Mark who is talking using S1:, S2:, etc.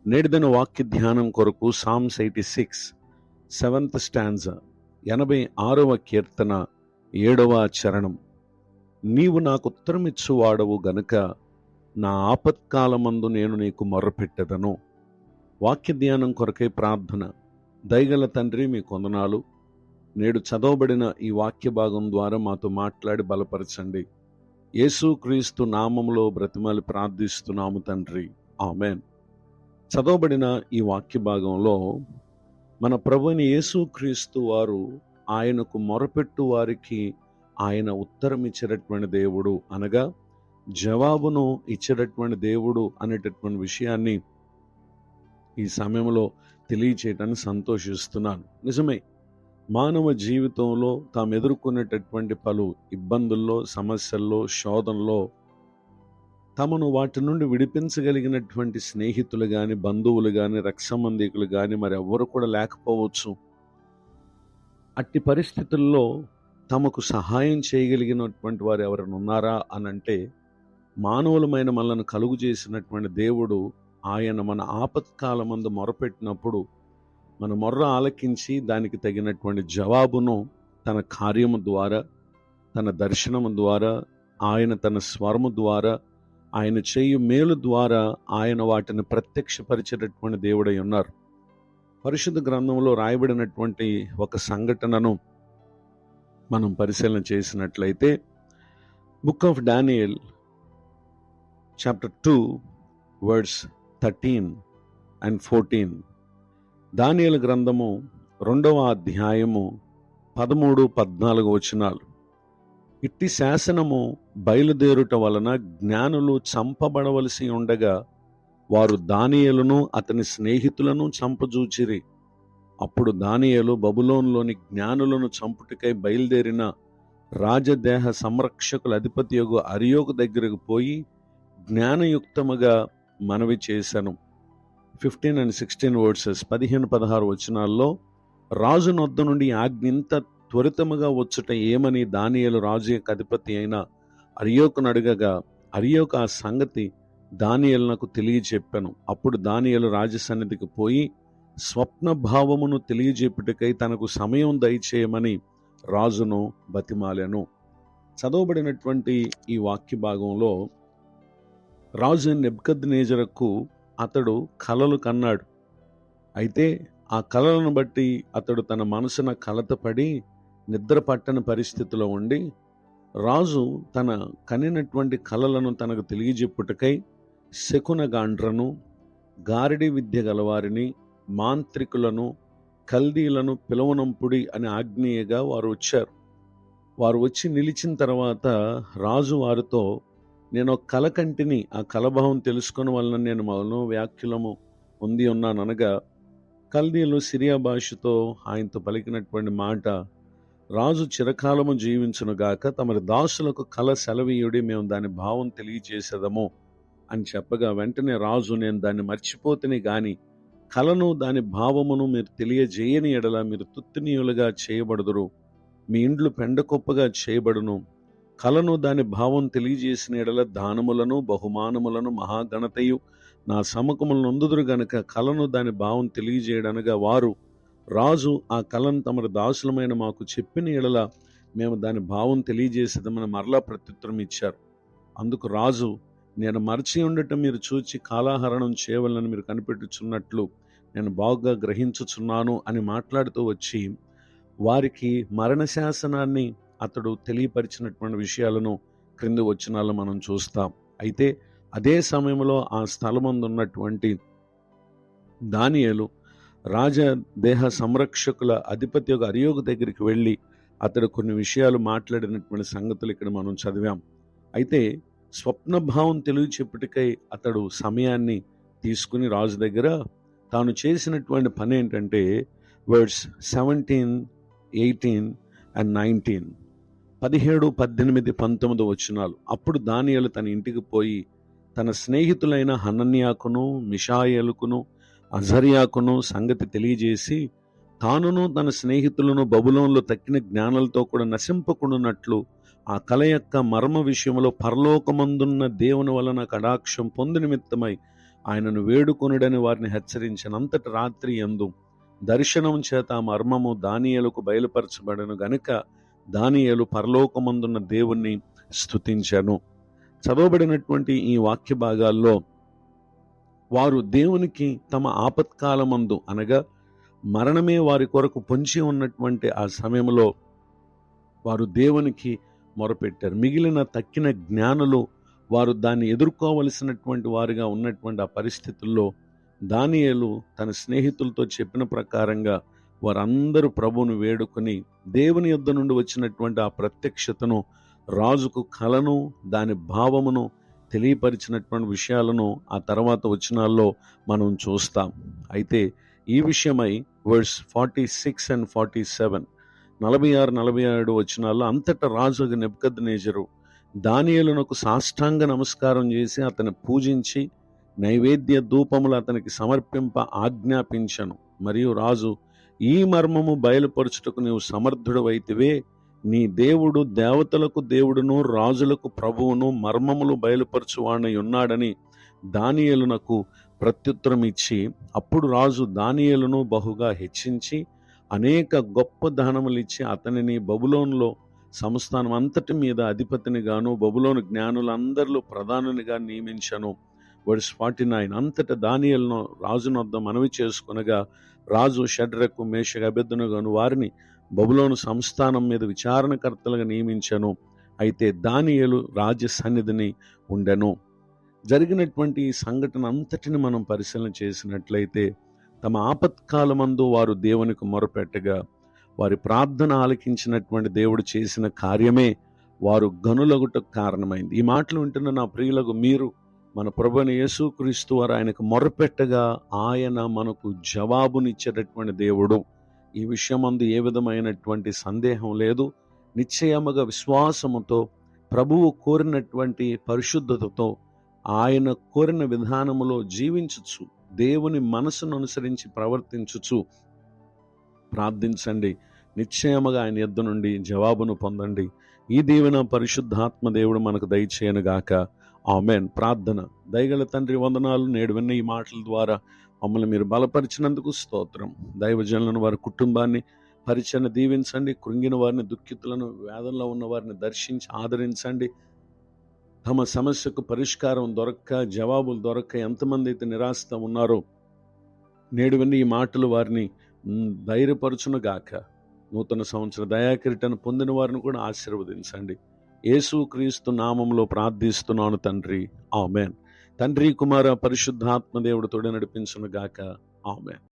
S1: నేటిదిన వాక్య ధ్యానం కొరకు సామ్స్ 86 7th స్టాంజా 86వ కీర్తన 7వ చరణం. నీవు నాకు ఉత్తరమిచ్చువాడవు గనుక నా ఆపత్కాలమందు నేను నీకు మొర్రపెట్టెదను. వాక్య ధ్యానం కొరకై ప్రార్థన. దయగల తండ్రి, మీ కొందనాలు. నేడు చదవబడిన ఈ వాక్య భాగం ద్వారా మాతో మాట్లాడి బలపరచండి. యేసుక్రీస్తు నామములో బ్రతిమాలి ప్రార్థిస్తున్నాము తండ్రి, ఆమెన్. చదవబడిన ఈ వాక్య భాగంలో మన ప్రభువైన యేసుక్రీస్తు వారు ఆయనకు మొరపెట్టు వారికి ఆయన ఉత్తరం ఇచ్చేటటువంటి దేవుడు, అనగా జవాబును ఇచ్చేటటువంటి దేవుడు అనేటటువంటి విషయాన్ని ఈ సమయంలో తెలియచేయటానికి సంతోషిస్తున్నాను. నిజమే, మానవ జీవితంలో తాము ఎదుర్కొనేటటువంటి పలు ఇబ్బందుల్లో, సమస్యల్లో, శోధనలో తమను వాటి నుండి విడిపించగలిగినటువంటి స్నేహితులు కానీ, బంధువులు కానీ, రక్త సంబంధికులు కానీ మరి ఎవ్వరు కూడా లేకపోవచ్చు. అట్టి పరిస్థితుల్లో తమకు సహాయం చేయగలిగినటువంటి వారు ఎవరైనా ఉన్నారా అనంటే, మానవులమైన మనల్ని కలుగు చేసినటువంటి దేవుడు ఆయన మన ఆపత్కాలమందు మొరపెట్టినప్పుడు మన మొర్ర ఆలకించి దానికి తగినటువంటి జవాబును తన కార్యము ద్వారా, తన దర్శనము ద్వారా, ఆయన తన స్వరము ద్వారా, ఆయన చేయు మేలు ద్వారా ఆయన వాటిని ప్రత్యక్షపరిచేటటువంటి దేవుడై ఉన్నారు. పరిశుద్ధ గ్రంథంలో రాయబడినటువంటి ఒక సంఘటనను మనం పరిశీలన చేసినట్లయితే, book of Daniel chapter 2 words 13 and 14. దానియేలు గ్రంథము 2వ అధ్యాయము 13-14 వచనాలు. ఇట్టి శాసనము బయలుదేరుట వలన జ్ఞానులు చంపబడవలసి ఉండగా వారు దానియేలును అతని స్నేహితులను చంపజూచిరి. అప్పుడు దానియేలు బబులోనులోని జ్ఞానులను చంపుటకై బయలుదేరిన రాజదేహ సంరక్షకుల అధిపతియగు అరియోకు దగ్గరకు పోయి జ్ఞానయుక్తముగా మనవి చేశాను. 15 and 16 వర్సెస్ 15-16 వచనాల్లో, రాజు నొద్ద నుండి ఆజ్ఞింత త్వరితముగా వచ్చుట ఏమని దానియేలు రాజు యొక్క అధిపతి అయిన అరియోకును అడగగా, అరియోకు ఆ సంగతి దానియేలునకు తెలియజెప్పాను. అప్పుడు దానియేలు రాజసన్నిధికి పోయి స్వప్న భావమును తెలియజెప్పుటకై తనకు సమయం దయచేయమని రాజును బతిమాలెను. చదవబడినటువంటి ఈ వాక్య భాగంలో రాజు నెబుకద్నెజరుకు అతడు కలలు కన్నాడు. అయితే ఆ కలలను బట్టి అతడు తన మనసున కలతపడి నిద్ర పట్టని పరిస్థితిలో ఉండి, రాజు తన కనినటువంటి కలలను తనకు తెలియజెప్పుటకై శకునగాండ్రను, గారడి విద్య గలవారిని, మాంత్రికులను, కల్దీలను పిలవనంపుడి అని ఆజ్ఞేయగా వారు వచ్చారు. వారు వచ్చి నిలిచిన తర్వాత రాజు వారితో, నేను ఒక కల కంటిని, ఆ కలభావం తెలుసుకుని వలన నేను మనోవ్యాఖ్యులము పొంది ఉన్నాననగా, కల్దీలు సిరియా భాషతో ఆయనతో పలికినటువంటి మాట, రాజు చిరకాలము జీవించునుగాక, తమరి దాసులకు కల సెలవీయుడి, మేము దాని భావం తెలియచేసేదము అని చెప్పగా, వెంటనే రాజు, నేను దాన్ని మర్చిపోతేనే గాని కలను దాని భావమును మీరు తెలియజేయని ఎడల మీరు తుత్తినీయులుగా చేయబడుదురు, మీ ఇండ్లు పెండకొప్పగా చేయబడును. కలను దాని భావం తెలియజేసిన ఎడల దానములను, బహుమానములను, మహాఘనతయు నా సముఖములను నొందుదురు గనుక కలను దాని భావం తెలియజేయడనగా, వారు రాజు ఆ కలను తమరి దాసులమైన మాకు చెప్పిన ఎడల మేము దాని భావం తెలియజేసేదమని మరలా ప్రత్యుత్తరం ఇచ్చారు. అందుకు రాజు, నేను మరచి ఉండటం మీరు చూచి కాలాహరణం చేయవలనని మీరు కనిపెట్టుచున్నట్లు నేను బాగుగా గ్రహించుచున్నాను అని మాట్లాడుతూ వచ్చి వారికి మరణ శాసనాన్ని అతడు తెలియపరిచినటువంటి విషయాలను క్రింది వచనాల్లో మనం చూస్తాం. అయితే అదే సమయంలో ఆ స్థలమందు ఉన్నటువంటి దానియేలు రాజదేహ సంరక్షకుల అధిపతి యొక్క అరియోకు దగ్గరికి వెళ్ళి అతడు కొన్ని విషయాలు మాట్లాడినటువంటి సంగతులు ఇక్కడ మనం చదివాం. అయితే స్వప్నభావం తెలియచెప్పుటకై అతడు సమయాన్ని తీసుకుని రాజు దగ్గర తాను చేసినటువంటి పని ఏంటంటే, వర్డ్స్ 17, 18 and 19, 17, 18, 19 వచనాలు. అప్పుడు దానియేలు తన ఇంటికి పోయి తన స్నేహితులైన హనన్యాకును, మిషాయేలుకును, అజర్యాకును సంగతి తెలియజేసి, తానును తన స్నేహితులను బబులోనులో తక్కిన జ్ఞానులతో కూడా నశింపకుండునట్లు ఆ కల యొక్క మర్మ విషయంలో పరలోకమందున్న దేవుని వలన కటాక్షం పొందు నిమిత్తమై ఆయనను వేడుకొనుడని వారిని హెచ్చరించినంతటి రాత్రి యందు దర్శనం చేత ఆ మర్మము దానియేలుకు బయలుపరచబడను గనుక దానియేలు పరలోకమందున్న దేవుణ్ణి స్తుతించెను. చదవబడినటువంటి ఈ వాక్య భాగాల్లో వారు దేవునికి తమ ఆపత్కాలమందు అనగా మరణమే వారి కొరకు పొంచి ఉన్నటువంటి ఆ సమయంలో వారు దేవునికి మొరపెట్టారు. మిగిలిన తక్కిన జ్ఞానులు వారు దాన్ని ఎదుర్కోవలసినటువంటి వారుగా ఉన్నటువంటి ఆ పరిస్థితుల్లో దానియేలు తన స్నేహితులతో చెప్పిన ప్రకారంగా వారందరూ ప్రభువును వేడుకొని దేవుని యొద్ద నుండి వచ్చినటువంటి ఆ ప్రత్యక్షతను, రాజుకు కలను దాని భావమును తెలియపరిచినటువంటి విషయాలను ఆ తర్వాత వచనాల్లో మనం చూస్తాం. అయితే ఈ విషయమై వర్స్ 46 and 47 46-47 వచనాల్లో అంతటా రాజు నెబుకద్నెజరు దానియేలునకు సాష్టాంగ నమస్కారం చేసి అతన్ని పూజించి నైవేద్య ధూపములు అతనికి సమర్పింప ఆజ్ఞాపించను. మరియు రాజు, ఈ మర్మము బయలుపరచుటకు నీవు సమర్థుడవైతివే, నీ దేవుడు దేవతలకు దేవుడును రాజులకు ప్రభువును మర్మములు బయలుపరచువాడై ఉన్నాడని దానియేలునకు ప్రత్యుత్తరం ఇచ్చి, అప్పుడు రాజు దానియేలును బహుగా హెచ్చించి అనేక గొప్ప దానములిచ్చి అతనిని బబులోనులో సంస్థానం అంతటి మీద అధిపతినిగాను బబులోను జ్ఞానులందరిలో ప్రధానునిగా నియమించను. వర్స్ 49 అంతటా దానియేలును రాజునొద్ద మనవి చేసుకొనగా రాజు షడ్రకు మేషకు అబేద్నెగోను వారిని బబులోను సంస్థానం మీద విచారణకర్తలుగా నియమించను. అయితే దానియేలు రాజ్య సన్నిధిని ఉండెను. జరిగినటువంటి ఈ సంఘటన అంతటిని మనం పరిశీలన చేసినట్లయితే తమ ఆపత్కాలమందు వారు దేవునికి మొరపెట్టగా వారి ప్రార్థన ఆలకించినటువంటి దేవుడు చేసిన కార్యమే వారు గనులగుటకు కారణమైంది. ఈ మాటలు వింటున్న నా ప్రియులకు మీరు మన ప్రభువైన యేసుక్రీస్తు వారు ఆయనకు మొరపెట్టగా ఆయన మనకు జవాబునిచ్చేటటువంటి దేవుడు. ఈ విషయమందు ఏ విధమైనటువంటి సందేహం లేదు. నిశ్చయముగా విశ్వాసముతో ప్రభువు కోరినటువంటి పరిశుద్ధతతో ఆయన కోరిన విధానములో జీవించుచు దేవుని మనసును అనుసరించి ప్రవర్తించుచు ప్రార్థించండి. నిశ్చయముగా ఆయన యొద్ద నుండి జవాబును పొందండి. ఈ దీవెన పరిశుద్ధాత్మ దేవుడు మనకు దయచేయనుగాక. ఆమేన్. ప్రార్థన. దయగల తండ్రి, వందనాలు. నేడు విన్న ఈ మాటల ద్వారా మమ్మల్ని మీరు బలపరిచినందుకు స్తోత్రం. దైవజనులను, వారి కుటుంబాన్ని పరిచయను దీవించండి. కృంగిన వారిని, దుఃఖితులను, వేదనలో ఉన్న వారిని దర్శించి ఆదరించండి. తమ సమస్యకు పరిష్కారం దొరక్క, జవాబులు దొరక్క ఎంతమంది అయితే నిరాశతో ఉన్నారో నేడు విన్న ఈ మాటలు వారిని ధైర్యపరచునుగాక. నూతన సంవత్సర దయాకిరీటాన్ని పొందిన వారిని కూడా ఆశీర్వదించండి. యేసుక్రీస్తు నామములో ప్రార్థిస్తున్నాను తండ్రి. ఆమేన్. తండ్రి, కుమార, పరిశుద్ధాత్మ దేవుడు తోడు నడిపించునుగాక. ఆమేన్.